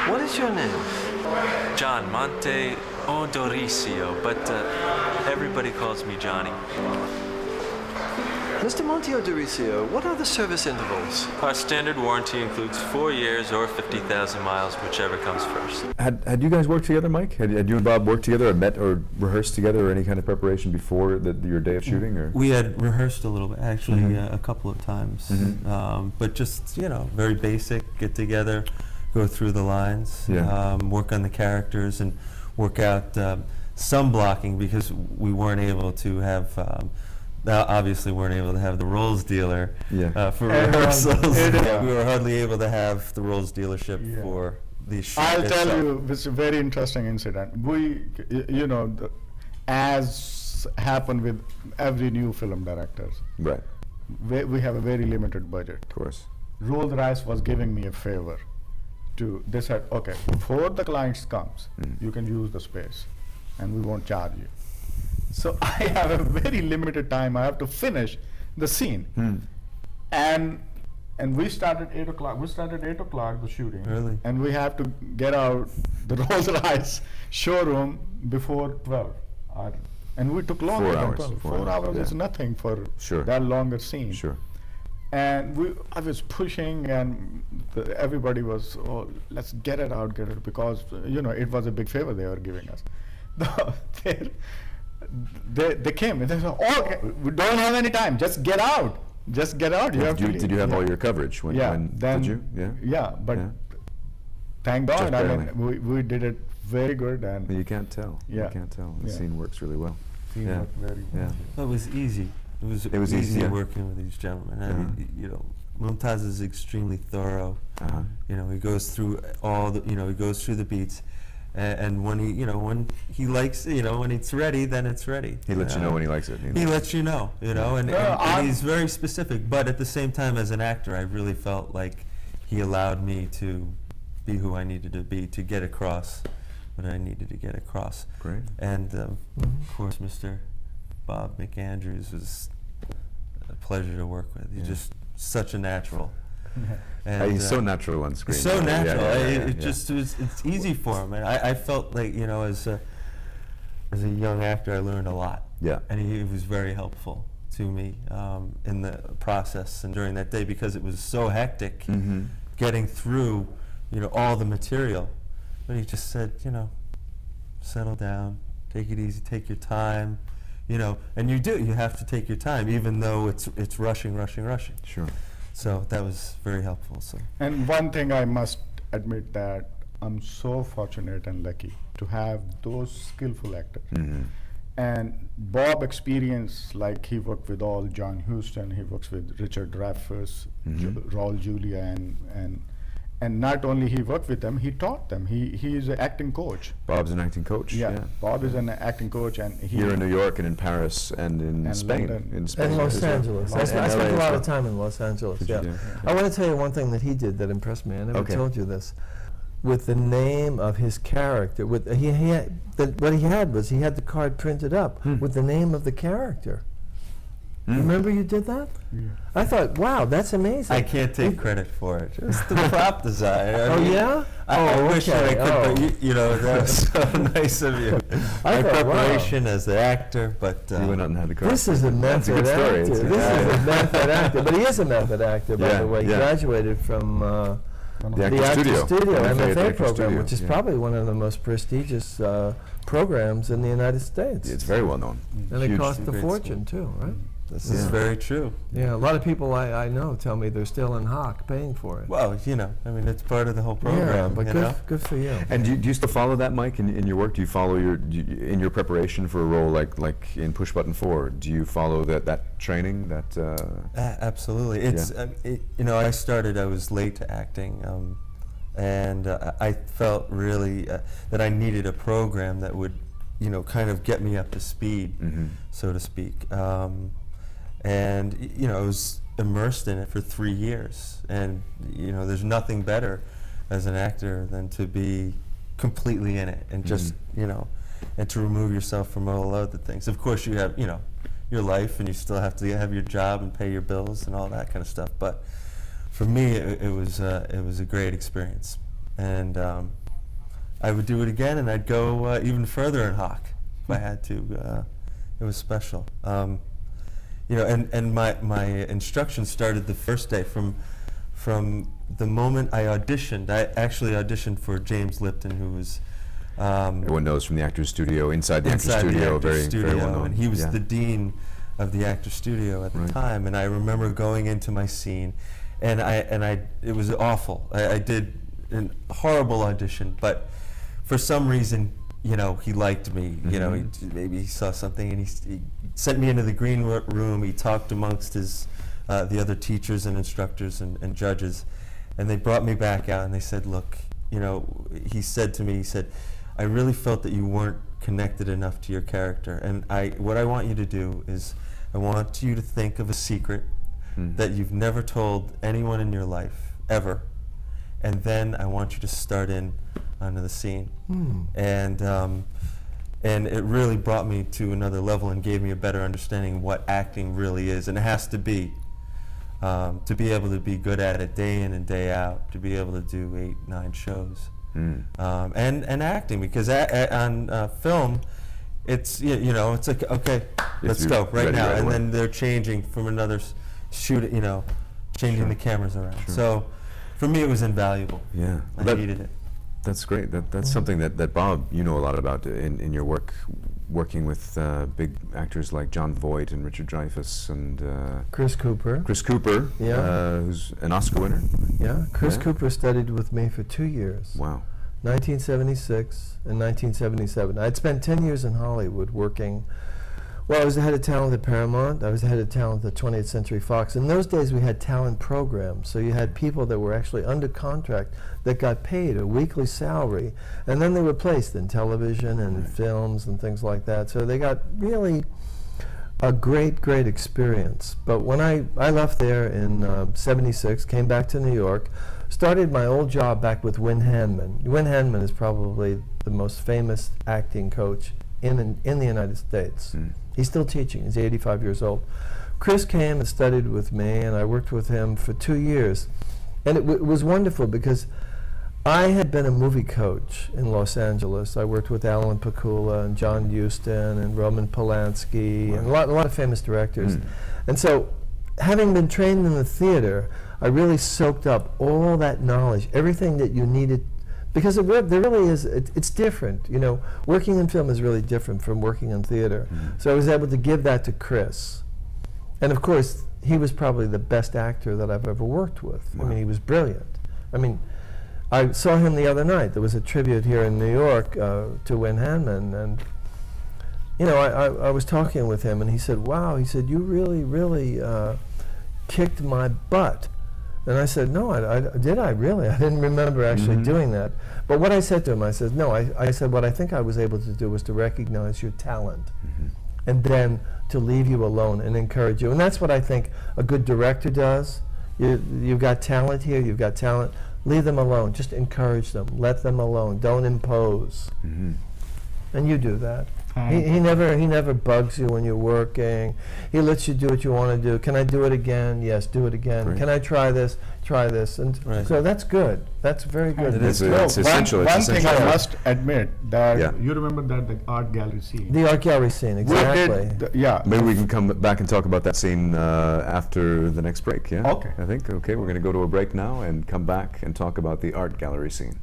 What is your name? John Monte Odoricio, but everybody calls me Johnny. Mr. Monte Odoricio, what are the service intervals? Our standard warranty includes 4 years or 50,000 miles, whichever comes first. Had you guys worked together, Mike? Had you and Bob worked together, or met or rehearsed together, or any kind of preparation before your day of shooting? Or? We had rehearsed a little bit, actually, a couple of times. But just, you know, very basic, get together, go through the lines, work on the characters, and work out some blocking, because we weren't able to have obviously weren't able to have the Rolls dealer for rehearsals. We were hardly able to have the Rolls dealership for the shoot. I'll tell you, this is a very interesting incident. We, you know, as happened with every new film director, right? We have a very limited budget. Of course. Rolls-Royce was giving me a favor. They said, okay, before the client comes, you can use the space, and we won't charge you. So I have a very limited time. I have to finish the scene, and we started 8 o'clock. We started 8 o'clock the shooting, really, and we have to get out the Rolls-Royce showroom before 12. And we took longer than 12. 4 hours is nothing for that longer scene. Sure. And I was pushing, and everybody was, oh, let's get it out, because you know it was a big favor they were giving us. They came and they said, oh, okay, we don't have any time, just get out. Just get out. Did you have all your coverage? Then, did you? Yeah, but thank God, I mean, we did it very good. And you can't tell. You can't tell. The scene works really well. Worked very well. It was easy. It was easy working with these gentlemen. I mean, you know, Mumtaz is extremely thorough. You know, he goes through all the, he goes through the beats. And when when he likes, when it's ready, then it's ready. He lets you know when he likes it. He lets you know, and he's very specific. But at the same time, as an actor, I really felt like he allowed me to be who I needed to be, to get across what I needed to get across. Great. And of course, Mr. Bob McAndrews was a pleasure to work with. He's just such a natural. And he's so natural on screen. So natural. It's easy for him. And I felt like, as a young actor, I learned a lot. Yeah. And he was very helpful to me in the process and during that day, because it was so hectic getting through, all the material. But he just said, settle down, take it easy, take your time, and you do. You have to take your time, even though it's rushing. Sure. So that was very helpful. So. And one thing I must admit, that I'm so fortunate and lucky to have those skillful actors. And Bob experience, like he worked with all John Huston, he works with Richard Dreyfuss, Raul Julia, and not only he worked with them, he taught them. He is an acting coach. Bob's an acting coach. Yeah. Bob is an acting coach, and here in New York and in Paris and in Spain. And Los Angeles. I spent a lot of time in Los Angeles. I want to tell you one thing that he did that impressed me. I never told you this. With the name of his character, what he had was he had the card printed up with the name of the character. Remember you did that? Yeah. I thought, wow, that's amazing. I can't take credit for it. Just the prop design. I wish I could, but that's so nice of you. My preparation as an actor, but you went out and had the card. This is a method actor. This is a method actor, but he is a method actor, by the way. He graduated from the Actor Studio MFA program, which is probably one of the most prestigious programs in the United States. It's very well known. And it cost a fortune too, right? This is very true. Yeah, a lot of people I know tell me they're still in hock paying for it. Well, I mean, it's part of the whole program. Yeah, but good for you. And do you still follow that, Mike, in your work? Do you follow in your preparation for a role like in Push Button 4? Do you follow that training? Absolutely. It's I was late to acting, and I felt really that I needed a program that would, kind of get me up to speed, so to speak. And I was immersed in it for 3 years, and there's nothing better as an actor than to be completely in it and just and to remove yourself from all other things. Of course, you have your life, and you still have to have your job and pay your bills and all that kind of stuff. But for me, it was a great experience. and I would do it again, and I'd go even further in hock if I had to. It was special. You know, and my instruction started the first day from the moment I auditioned. I actually auditioned for James Lipton, who was everyone knows from the Actors Studio, inside the Actors Studio, very well known. And he was the dean of the Actors Studio at the time. And I remember going into my scene, and it was awful. I did a horrible audition, but for some reason, you know, he liked me. You know, maybe he saw something, and he sent me into the green room. He talked amongst his the other teachers and instructors and judges, and they brought me back out, and they said, look, you know, he said to me, he said, I really felt that you weren't connected enough to your character, and what I want you to do is I want you to think of a secret that you've never told anyone in your life, ever, and then I want you to start in onto the scene. And it really brought me to another level and gave me a better understanding of what acting really is, and it has to be able to be good at it day in and day out, to be able to do 8, 9 shows. And acting, because on film, it's you know, it's like, okay, let's go right now, and then they're changing from another shoot, you know, changing the cameras around. So for me, it was invaluable. Yeah, I needed it. That's great. That's something that Bob, you know a lot about in your work, working with big actors like Jon Voight and Richard Dreyfuss and Chris Cooper. Chris Cooper, who's an Oscar winner. Yeah, Chris Cooper studied with me for 2 years. Wow. 1976 and 1977. I'd spent 10 years in Hollywood working. Well, I was the head of talent at Paramount. I was the head of talent at 20th Century Fox. In those days, we had talent programs. So you had people that were actually under contract that got paid a weekly salary, and then they were placed in television and films and things like that. So they got really a great, great experience. But when I left there in 76, came back to New York, started my old job back with Win Handman. Win Handman is probably the most famous acting coach in the United States. He's still teaching. He's 85 years old. Chris came and studied with me, and I worked with him for 2 years. And it was wonderful because I had been a movie coach in Los Angeles. I worked with Alan Pakula and John Huston and Roman Polanski and a lot of famous directors. And so, having been trained in the theater, I really soaked up all that knowledge, everything that you needed, because there really is, it's different. You know, working in film is really different from working in theater. So I was able to give that to Chris. And of course, he was probably the best actor that I've ever worked with. I mean, he was brilliant. I mean, I saw him the other night. There was a tribute here in New York to Win Handman, and you know, I was talking with him, and he said, wow, he said, you really, really kicked my butt. And I said, no, did I really? I didn't remember actually doing that. But what I said to him, I said, no, I said, what I think I was able to do was to recognize your talent, and then to leave you alone and encourage you. And that's what I think a good director does. You've got talent here, you've got talent. Leave them alone. Just encourage them. Let them alone. Don't impose. And you do that. He never bugs you when you're working. He lets you do what you want to do. Can I do it again? Yes, do it again. Great. Can I try this? Try this. And so that's good. That's very good. It's essential. One thing I must admit, that you remember that the art gallery scene. The art gallery scene, exactly. Maybe we can come back and talk about that scene after the next break, yeah? Okay. I think, okay, we're going to go to a break now and come back and talk about the art gallery scene.